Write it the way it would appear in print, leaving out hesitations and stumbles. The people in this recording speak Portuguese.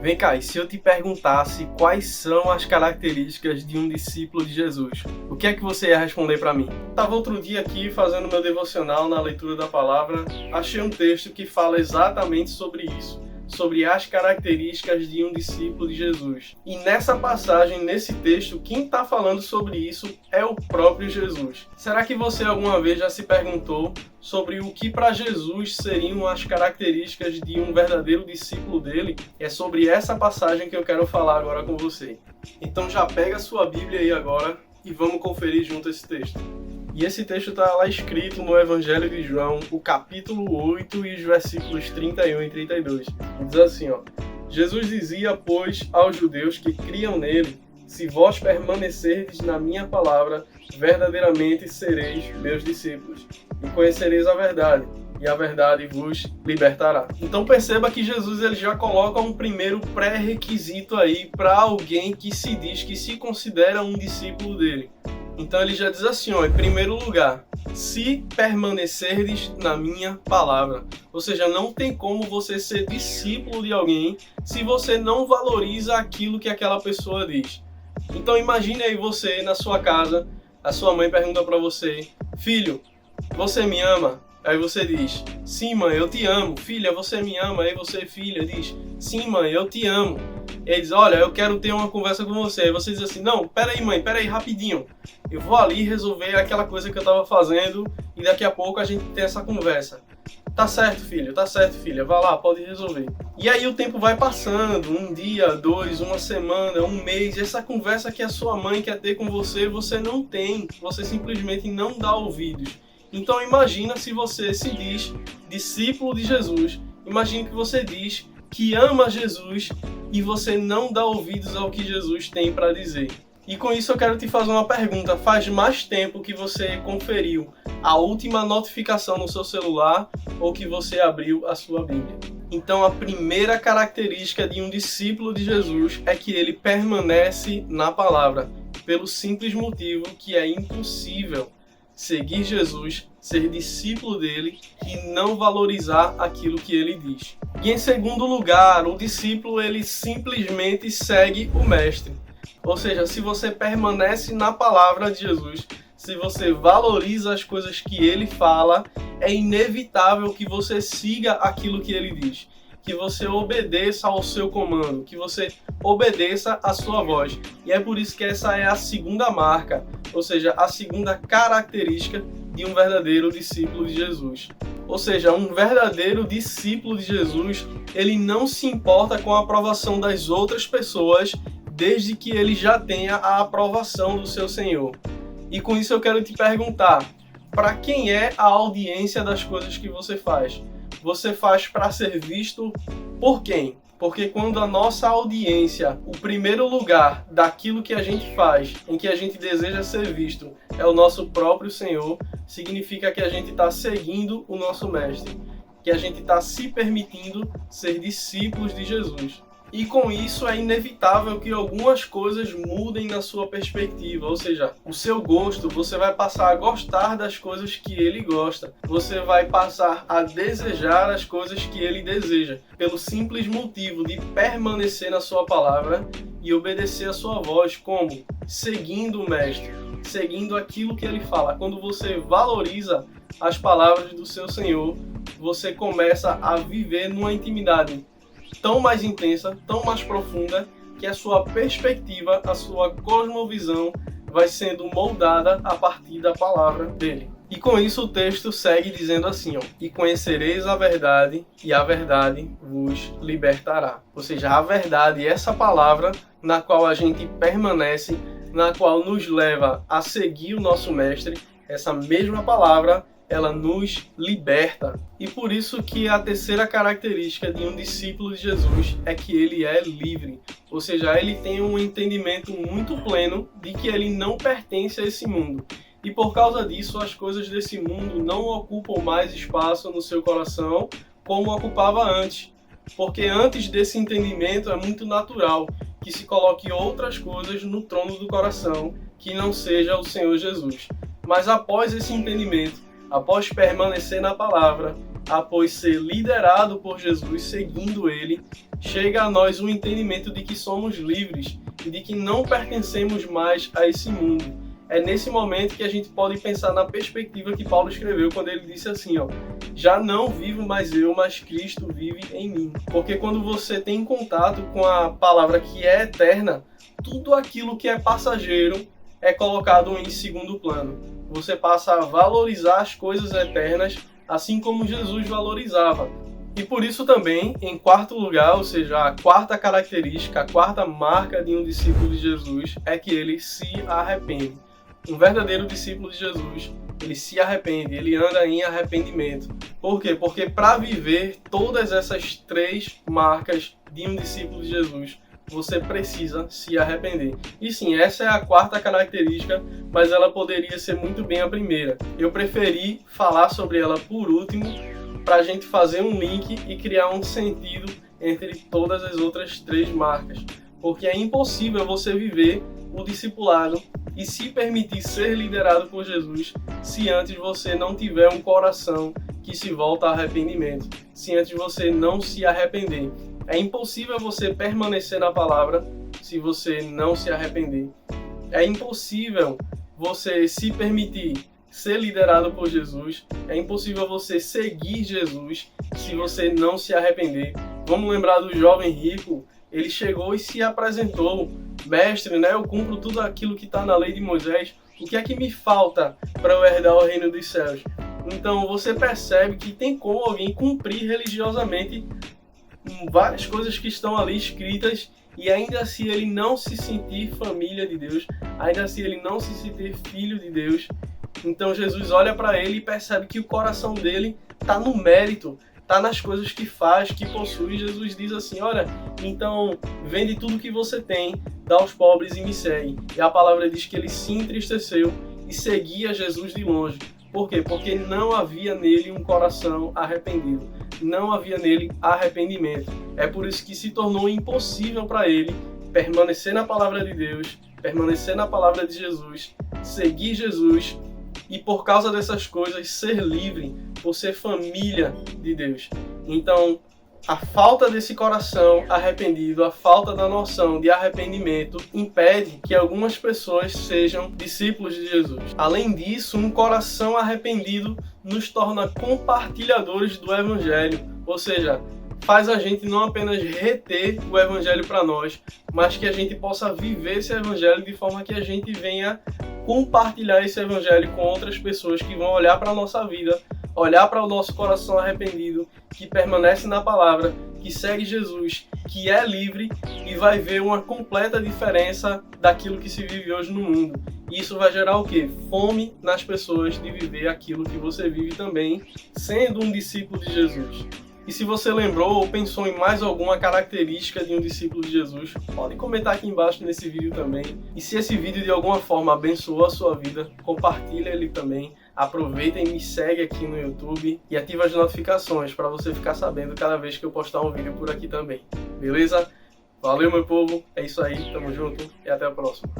Vem cá, e se eu te perguntasse quais são as características de um discípulo de Jesus, o que é que você ia responder para mim? Estava outro dia aqui fazendo meu devocional na leitura da palavra, achei um texto que fala exatamente sobre isso, sobre as características de um discípulo de Jesus. E nessa passagem, nesse texto, quem está falando sobre isso é o próprio Jesus. Será que você alguma vez já se perguntou sobre o que para Jesus seriam as características de um verdadeiro discípulo dele? É sobre essa passagem que eu quero falar agora com você. Então já pega a sua Bíblia aí agora e vamos conferir junto esse texto. E esse texto está lá escrito no Evangelho de João, o capítulo 8 e os versículos 31 e 32. E diz assim, Jesus dizia, pois, aos judeus que criam nele, se vós permanecerdes na minha palavra, verdadeiramente sereis meus discípulos, e conhecereis a verdade, e a verdade vos libertará. Então perceba que Jesus ele já coloca um primeiro pré-requisito aí para alguém que se diz, que se considera um discípulo dele. Então ele já diz assim, em primeiro lugar, se permanecerdes na minha palavra. Ou seja, não tem como você ser discípulo de alguém se você não valoriza aquilo que aquela pessoa diz. Então imagine aí você na sua casa, a sua mãe pergunta para você, filho, você me ama? Aí você diz, sim mãe, eu te amo. Filha, você me ama? Aí você, filha, diz, sim mãe, eu te amo. E ele diz, olha, eu quero ter uma conversa com você. Aí você diz assim, não, peraí mãe, peraí, rapidinho. Eu vou ali resolver aquela coisa que eu estava fazendo e daqui a pouco a gente tem essa conversa. Tá certo, filho, tá certo, filha, vai lá, pode resolver. E aí o tempo vai passando, um dia, dois, uma semana, um mês, e essa conversa que a sua mãe quer ter com você, você não tem, você simplesmente não dá ouvidos. Então imagina se você se diz discípulo de Jesus, imagine que você diz que ama Jesus e você não dá ouvidos ao que Jesus tem para dizer. E com isso eu quero te fazer uma pergunta, faz mais tempo que você conferiu a última notificação no seu celular ou que você abriu a sua Bíblia? Então a primeira característica de um discípulo de Jesus é que ele permanece na palavra, pelo simples motivo que é impossível seguir Jesus, ser discípulo dele e não valorizar aquilo que ele diz. E em segundo lugar, o discípulo ele simplesmente segue o mestre. Ou seja, se você permanece na palavra de Jesus, se você valoriza as coisas que ele fala, é inevitável que você siga aquilo que ele diz, que você obedeça ao seu comando, que você obedeça à sua voz. E é por isso que essa é a segunda marca, ou seja, a segunda característica de um verdadeiro discípulo de Jesus. Ou seja, um verdadeiro discípulo de Jesus, ele não se importa com a aprovação das outras pessoas, desde que ele já tenha a aprovação do seu Senhor. E com isso eu quero te perguntar, para quem é a audiência das coisas que você faz? Você faz para ser visto por quem? Porque quando a nossa audiência, o primeiro lugar daquilo que a gente faz, em que a gente deseja ser visto, é o nosso próprio Senhor, significa que a gente está seguindo o nosso Mestre, que a gente está se permitindo ser discípulos de Jesus. E com isso é inevitável que algumas coisas mudem na sua perspectiva, ou seja, o seu gosto, você vai passar a gostar das coisas que ele gosta, você vai passar a desejar as coisas que ele deseja, pelo simples motivo de permanecer na sua palavra e obedecer a sua voz, como? Seguindo o mestre, seguindo aquilo que ele fala. Quando você valoriza as palavras do seu Senhor, você começa a viver numa intimidade tão mais intensa, tão mais profunda, que a sua perspectiva, a sua cosmovisão vai sendo moldada a partir da palavra dele. E com isso o texto segue dizendo assim, e conhecereis a verdade, e a verdade vos libertará. Ou seja, a verdade é essa palavra na qual a gente permanece, na qual nos leva a seguir o nosso mestre, essa mesma palavra, ela nos liberta. E por isso que a terceira característica de um discípulo de Jesus é que ele é livre. Ou seja, ele tem um entendimento muito pleno de que ele não pertence a esse mundo. E por causa disso, as coisas desse mundo não ocupam mais espaço no seu coração como ocupava antes. Porque antes desse entendimento é muito natural que se coloque outras coisas no trono do coração que não seja o Senhor Jesus. Mas após esse entendimento, após permanecer na palavra, após ser liderado por Jesus, seguindo ele, chega a nós o entendimento de que somos livres e de que não pertencemos mais a esse mundo. É nesse momento que a gente pode pensar na perspectiva que Paulo escreveu quando ele disse assim, ó: já não vivo mais eu, mas Cristo vive em mim. Porque quando você tem contato com a palavra que é eterna, tudo aquilo que é passageiro é colocado em segundo plano. Você passa a valorizar as coisas eternas, assim como Jesus valorizava. E por isso também, em quarto lugar, ou seja, a quarta característica, a quarta marca de um discípulo de Jesus é que ele se arrepende. Um verdadeiro discípulo de Jesus, ele se arrepende, ele anda em arrependimento. Por quê? Porque para viver todas essas três marcas de um discípulo de Jesus, você precisa se arrepender. E sim, essa é a quarta característica, mas ela poderia ser muito bem a primeira. Eu preferi falar sobre ela por último, para a gente fazer um link e criar um sentido entre todas as outras três marcas. Porque é impossível você viver o discipulado e se permitir ser liderado por Jesus se antes você não tiver um coração que se volta a arrependimento, se antes você não se arrepender. É impossível você permanecer na palavra se você não se arrepender. É impossível você se permitir ser liderado por Jesus. É impossível você seguir Jesus se você não se arrepender. Vamos lembrar do jovem rico. Ele chegou e se apresentou: mestre, né, eu cumpro tudo aquilo que está na lei de Moisés. O que é que me falta para eu herdar o reino dos céus? Então você percebe que tem como alguém cumprir religiosamente várias coisas que estão ali escritas e ainda assim ele não se sentir família de Deus, ainda assim ele não se sentir filho de Deus. Então Jesus olha para ele e percebe que o coração dele está no mérito, está nas coisas que faz, que possui. Jesus diz assim: olha, então vende tudo que você tem, dá aos pobres e me segue. E a palavra diz que ele se entristeceu e seguia Jesus de longe. Por quê? Porque não havia nele um coração arrependido, não havia nele arrependimento. É por isso que se tornou impossível para ele permanecer na palavra de Deus, permanecer na palavra de Jesus, seguir Jesus e por causa dessas coisas ser livre, por ser família de Deus. Então, a falta desse coração arrependido, a falta da noção de arrependimento impede que algumas pessoas sejam discípulos de Jesus. Além disso, um coração arrependido nos torna compartilhadores do Evangelho, ou seja, faz a gente não apenas reter o Evangelho para nós, mas que a gente possa viver esse Evangelho de forma que a gente venha compartilhar esse Evangelho com outras pessoas que vão olhar para a nossa vida, olhar para o nosso coração arrependido, que permanece na palavra, que segue Jesus, que é livre e vai ver uma completa diferença daquilo que se vive hoje no mundo. E isso vai gerar o quê? Fome nas pessoas de viver aquilo que você vive também, sendo um discípulo de Jesus. E se você lembrou ou pensou em mais alguma característica de um discípulo de Jesus, pode comentar aqui embaixo nesse vídeo também. E se esse vídeo de alguma forma abençoou a sua vida, compartilha ele também. Aproveita e me segue aqui no YouTube e ativa as notificações para você ficar sabendo cada vez que eu postar um vídeo por aqui também. Beleza? Valeu, meu povo. É isso aí. Tamo junto e até a próxima.